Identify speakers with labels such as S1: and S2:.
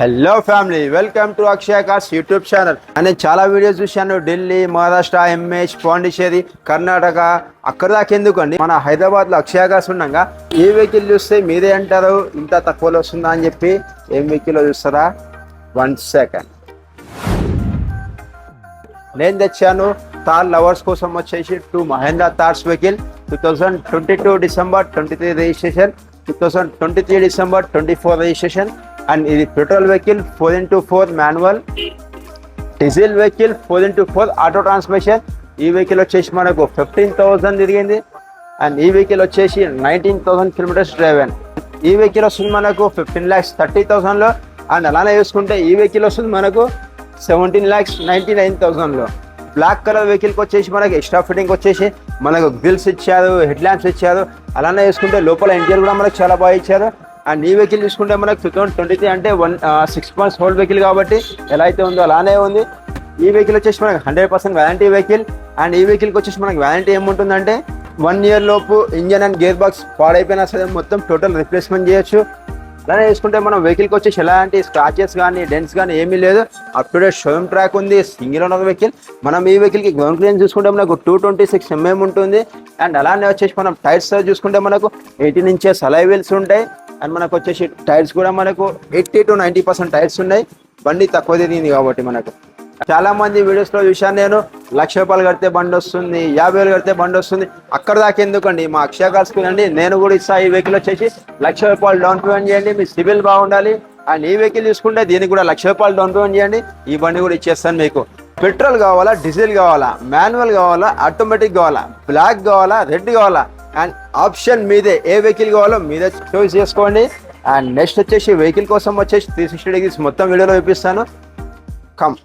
S1: Hello family, welcome to Akshaya cars YouTube channel. నేను చాలా videos చూశాను. ఢిల్లీ, మహారాష్ట్ర, ఎంహెచ్, పాండిచేరి, కర్ణాటక, అక్కడ దాకా ఎందుకండి, మన హైదరాబాద్లో అక్షయ కార్స్ ఉండగా ఏ వెహికల్ చూస్తే మీరే అంటారు ఇంత తక్కువలో వస్తుందా అని చెప్పి. ఏం వెహికల్ చూస్తారా? 1 సెకండ్. నేను తెచ్చాను థార్ లవర్స్ కోసం వచ్చేసి 2 Mahindra Thars vehicle. 2022 December 23 registration, 2023 December 24 registration. And ఇది petrol vehicle, 4x4 manual, diesel vehicle, 4x4 auto transmission. ఈ వెహికల్ వచ్చేసి మనకు 15,000 తిరిగింది. అండ్ ఈ వెహికల్ వచ్చేసి 19,000 కిలోమీటర్స్ డ్రైవెన్. ఈ వెహికల్ వస్తుంది మనకు 15,30,000లో. అండ్ అలానే చూసుకుంటే ఈ వెహికల్ వస్తుంది మనకు 17,99,000లో. బ్లాక్ కలర్ వెహికల్కి వచ్చేసి మనకి ఎక్స్ట్రా ఫిట్టింగ్ వచ్చేసి మనకు గ్రిల్స్ ఇచ్చారు, హెడ్ ల్యాంప్స్ ఇచ్చారు. అలానే చూసుకుంటే లోపల ఇంటీరియర్ కూడా మనకు చాలా బాగా ఇచ్చారు. అండ్ ఈ వెహికల్ చూసుకుంటే మనకు 2023 అంటే 6 months ఓల్డ్ వెహికల్ కాబట్టి ఎలా అయితే ఉందో అలానే ఉంది. ఈ వెహికల్ వచ్చేసి మనకు 100% వారంటీ వెహికల్. అండ్ ఈ వెహికల్కి వచ్చేసి మనకి వారంటీ ఏముంటుందంటే 1 year లోపు ఇంజన్ అండ్ గేర్ బాక్స్ పాడైపోయినా సరే మొత్తం టోటల్ రిప్లేస్మెంట్ చేయొచ్చు. అలానే చూసుకుంటే మనం వెహికల్కి వచ్చేసి ఎలాంటి స్క్రాచెస్ కానీ డెంట్స్ కానీ ఏమీ లేదు. Up to date showroom track ఉంది, సింగిల్ ఓనర్ వెహికల్. మనం ఈ వెహికల్కి గ్రౌండ్ క్లియరెన్స్ చూసుకుంటే మనకు 226 mm ఉంటుంది. అండ్ అలానే వచ్చేసి మనం టైర్స్ చూసుకుంటే మనకు 18 inches అలై వీల్స్ ఉంటాయి. అండ్ మనకు వచ్చేసి టైర్స్ కూడా మనకు 80 to 90% టైర్స్ ఉన్నాయి. బండి తక్కువ తిరిగింది కాబట్టి మనకు చాలా మంది వీడియోస్లో చూశాను నేను, ₹1,00,000 కడితే బండి వస్తుంది, 50,000 కడితే బండి వస్తుంది. అక్కడ దాకా ఎందుకండి, మా అక్షయ కార్స్కి వెళ్ళండి. నేను కూడా ఇస్తా. ఈ వెహికల్ వచ్చేసి ₹1,00,000 డౌన్ పేమెంట్ చేయండి, మీ సివిల్ బాగుండాలి. అండ్ ఈ వెహికల్ తీసుకుంటే దీనికి కూడా ₹1,00,000 డౌన్ పేమెంట్ చేయండి, ఈ బండి కూడా ఇచ్చేస్తాను మీకు. పెట్రోల్ కావాలా, డీజిల్ కావాలా, మాన్యువల్ కావాలా, ఆటోమేటిక్ కావాలా, బ్లాక్ కావాలా, రెడ్ కావాలా, అండ్ ఆప్షన్ మీదే. ఏ వెహికల్ కావాలో మీదే చూస్ చేసుకోండి. అండ్ నెక్స్ట్ వచ్చేసి వెహికల్ కోసం వచ్చేసి 360 degrees మొత్తం వీడియోలో చూపిస్తాను. కమ్.